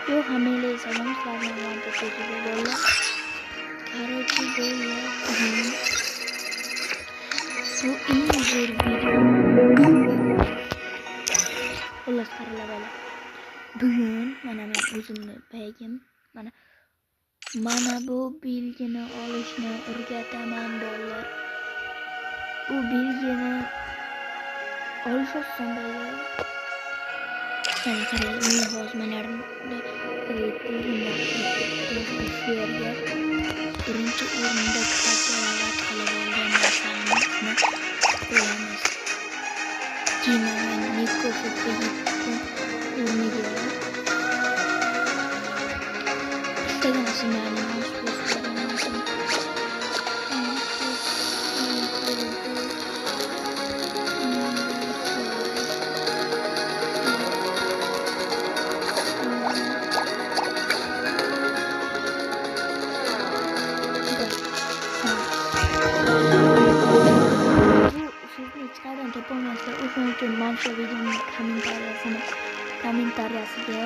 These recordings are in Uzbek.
Yok hamile sanırım sağlanan tepeci böyle. Karacı böyle. Bu iyi bir video. Ulas karala böyle. Bugün mana men o'zimni payagim mana bu bilgini olishni o'rgataman bolalar. Bu bilgini olish oson bolalar. Mana qarang, men hozir manalarni birinchi o'rinda kitob qilib olgan narsani qo'yamiz. Keyin men mikrofonni o'rniga istagan narsalarni Manşa videonun kommentariyasiga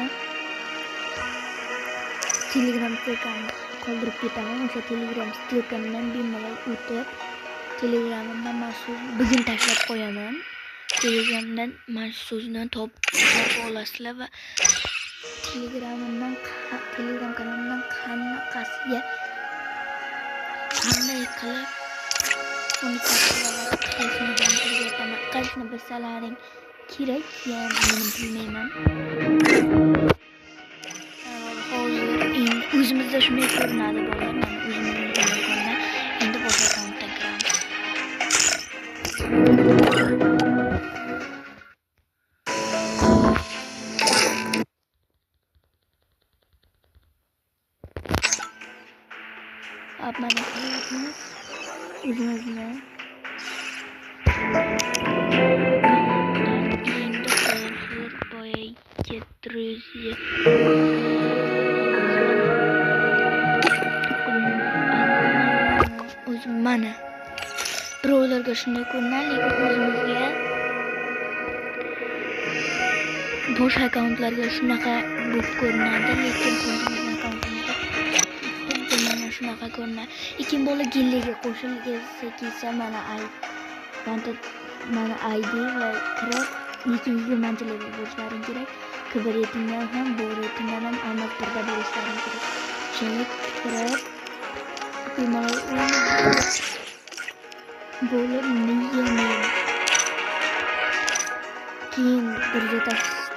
Telegram stilkamni qoldirib ketaman. O'sha Telegram stilkamdan bemalol o'tib, Telegramimdan maxsus bugun tashlab qo'yaman. Telegramdan mana shu so'zni topib olasizlar va Telegram kanalimdan qanday qilib uni qilishni bilsalaring kerak, yani men bilmayman. Hozir o'zimizda shunday ko'rinadi bolalar. Mana o'zimizning telefonda endi boshqa akkauntdan kiramiz. Mana qilyapmiz o'zimizni. Друзья, o'zim mana birovlarga shunday ko'rinadi, lekin o'zimizga boshqa akkauntlarga shunaqa bo'lib ko'rinadi, lekin o'zimizning akkauntimizda mana shunaqa ko'rinadi. Lekin bola gillaga qo'shilgisi kelsa mana ID va kirib 200 manchilab bo'lishlaring kerak. Kıvır etinden hem boğur etinden hem almaklarda buluşlarım gerek. Şimdi kırıp kıymalı böyle neyemeyin. Keyin birga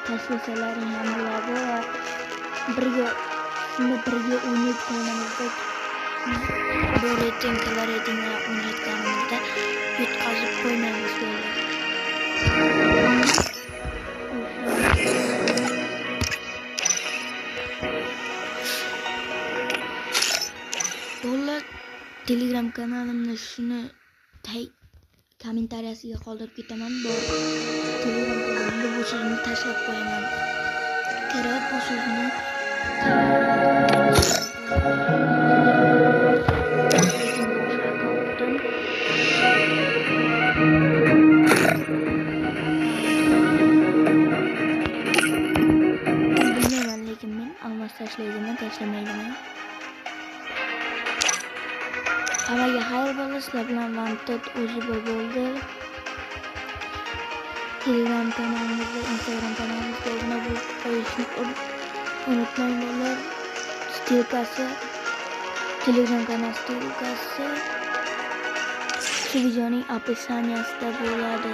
tashlasalar ham bo'ladi va birga o'ynab qo'yganimizda bor eting qilar etinglar o'ynayotganimizda yutqazib qo'ymaymiz böyle. Telegram kanalimni shuni kommentariyasiga qoldirib ketaman. Bor Telegram kanalimda bu so'zni tashlab qo'yaman. Kirib bu so'zni bilmayman, lekin men almas tashlaydimi, tashlamaydiman. Hammaga xayr bo'lsin. Sizlar bilan Vantot o'zi bo'ldi. Telegram kanalimizda, Instagram kanalimizga obuna bo'lib qo'yishni unutmang bolalar. Stilkasi, Telegram kanal stilkasi shu videoning описаниясida bo'ladi.